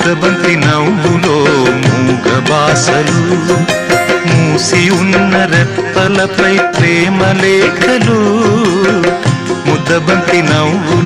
ముద్దబంతి నవ్వులో మూగ బాసలు, మూసి ఉన్న రెప్పలపై ప్రేమ లేఖలు. ముద్దబంతి నవ్వు